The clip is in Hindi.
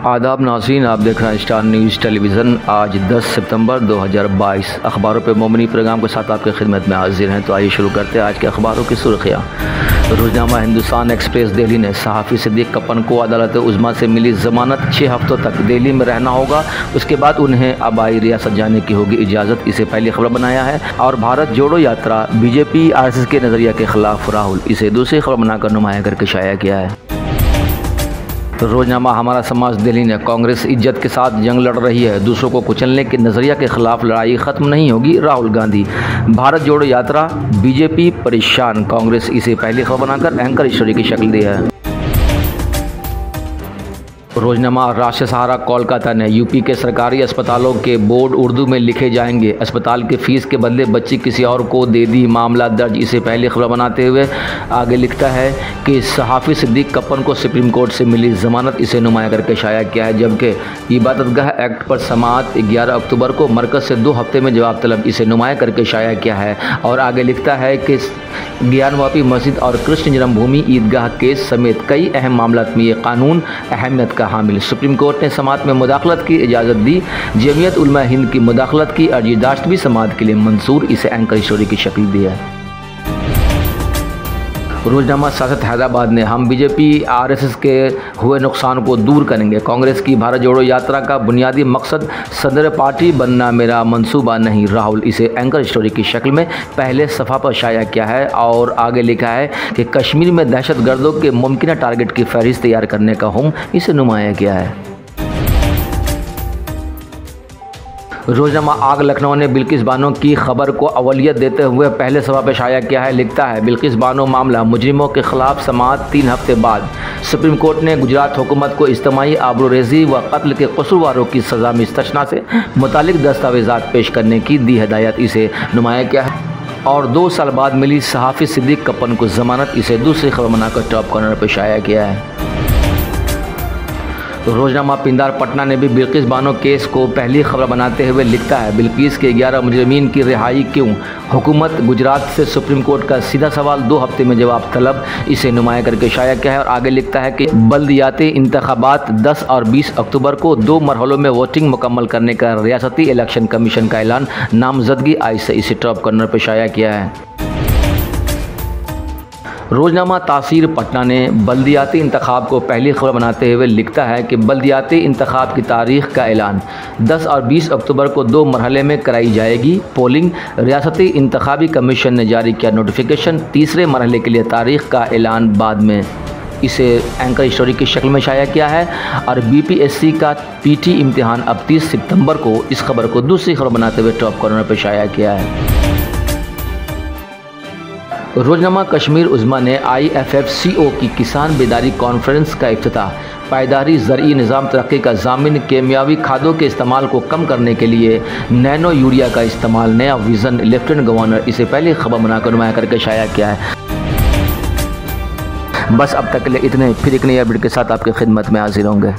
आदाब नाज़रीन, आप देख रहे हैं स्टार न्यूज़ टेलीविज़न। आज 10 सितंबर 2022 अखबारों पे मोमिनी प्रोग्राम के साथ आपकी खिदमत में हाजिर हैं। तो आइए शुरू करते हैं आज के अखबारों की सुर्खियाँ। रोज़नामा हिंदुस्तान एक्सप्रेस दिल्ली ने सहाफ़ी सिद्दीक़ कप्पन को अदालत उज़्मा से मिली ज़मानत। 6 हफ्तों तक दिल्ली में रहना होगा, उसके बाद उन्हें आबाई रियासत जाने की होगी इजाज़त। इसे पहली खबर बनाया है। और भारत जोड़ो यात्रा बीजेपी RSS के नज़रिया के ख़िलाफ़ राहुल, इसे दूसरी खबर बनाकर नुमाया करके शाया किया है। रोज़नामा हमारा समाज दिल्ली ने कांग्रेस इज्जत के साथ जंग लड़ रही है, दूसरों को कुचलने के नज़रिया के खिलाफ लड़ाई ख़त्म नहीं होगी, राहुल गांधी। भारत जोड़ो यात्रा बीजेपी परेशान, कांग्रेस इसे पहली खबर बनाकर एंकर स्टोरी की शक्ल दी है। रोज़नामा राष्ट्रीय सहारा कोलकाता ने यूपी के सरकारी अस्पतालों के बोर्ड उर्दू में लिखे जाएंगे, अस्पताल के फीस के बदले बच्ची किसी और को दे दी, मामला दर्ज। इसे पहली खबर बनाते हुए आगे लिखता है कि सहाफ़ी सिद्दीक़ कप्पन को सुप्रीम कोर्ट से मिली ज़मानत, इसे नुमाया करके शाया किया है। जबकि इबादतगाह एक्ट पर समाअत 11 अक्टूबर को मरकज़ से 2 हफ्ते में जवाब तलब, इसे नुमाया करके शाया किया है। और आगे लिखता है कि ज्ञानवापी मस्जिद और कृष्ण जन्मभूमि ईदगाह केस समेत कई अहम मामलों में ये कानून अहमियत का हामिल। सुप्रीम कोर्ट ने समाअत में मुदाखलत की इजाज़त दी, जमीयत उलमा हिंद की मुदाखलत की अर्जी-दाश्त भी समाअत के लिए मंसूर, इसे एंकर स्टोरी की शक्ल दी है। रोज़नामा सियासत हैदराबाद ने हम बीजेपी RSS के हुए नुकसान को दूर करेंगे, कांग्रेस की भारत जोड़ो यात्रा का बुनियादी मकसद सदर पार्टी बनना मेरा मंसूबा नहीं, राहुल, इसे एंकर स्टोरी की शक्ल में पहले सफ़ा पर शाया किया है। और आगे लिखा है कि कश्मीर में दहशतगर्दों के मुमकिन टारगेट की फहरिस्त तैयार करने का हुक्म, इसे नुमाया किया है। रोज़नामा आग लखनऊ ने बिल्किस बानो की खबर को अवलियत देते हुए पहले सफ़ा पर शाया किया है। लिखता है बिल्किस बानो मामला मुजरिमों के खिलाफ समाअत 3 हफ्ते बाद, सुप्रीम कोर्ट ने गुजरात हुकूमत को इज्तिमाई आबरूरेज़ी व कत्ल के कसूरवारों की सज़ा में इस्तशना से मुतालिक दस्तावेज़ात पेश करने की दी हिदायत, इसे नुमाया किया है। और 2 साल बाद मिली सहाफ़ी सिद्दीक़ कप्पन को ज़मानत, इसे दूसरी खबर बनाकर टॉप कॉर्नर पर शाया किया है। रोज़नामा पिंदार पटना ने भी बिल्किस बानो केस को पहली खबर बनाते हुए लिखता है बिल्किस के 11 मुजरिमीन की रिहाई क्यों, हुकूमत गुजरात से सुप्रीम कोर्ट का सीधा सवाल, 2 हफ्ते में जवाब तलब, इसे नुमाया करके शाया किया है। और आगे लिखता है कि बल्दियाती इंतखाबात 10 और 20 अक्टूबर को 2 मरहलों में वोटिंग मुकम्मल करने का रियासती इलेक्शन कमीशन का ऐलान, नामजदगी आज से, इसे टॉप कॉर्नर पर शाया किया है। रोज़नामा तासीर पटना ने बल्दियाती इंतखाब को पहली खबर बनाते हुए लिखता है कि बल्दियाती इंतखाब की तारीख का ऐलान 10 और 20 अक्टूबर को 2 मरहले में कराई जाएगी पोलिंग, रियासती इंतखाबी कमीशन ने जारी किया नोटिफिकेशन, तीसरे मरहले के लिए तारीख का ऐलान बाद में, इसे एंकर स्टोरी की शक्ल में शाया किया है। और BPSC का PT इम्तिहान अब 30 सितंबर को, इस खबर को दूसरी खबर बनाते हुए टॉप कॉर्नर पर शाया किया है। रोज़नामा कश्मीर उज़्मा ने IFFCO की किसान बेदारी कॉन्फ्रेंस का इफ्तिताह, पायदारी ज़रई निज़ाम तरक्की का ज़ामिन, केमियावी खादों के इस्तेमाल को कम करने के लिए नैनो यूरिया का इस्तेमाल, नया विज़न, लेफ्टिनेंट गवर्नर, इसे पहले खबर बनाकर नुमाया करके शाया किया है। बस अब तक के लिए इतने, फिर एक नई अपडेट के साथ आपकी खिदमत में हाजिर होंगे।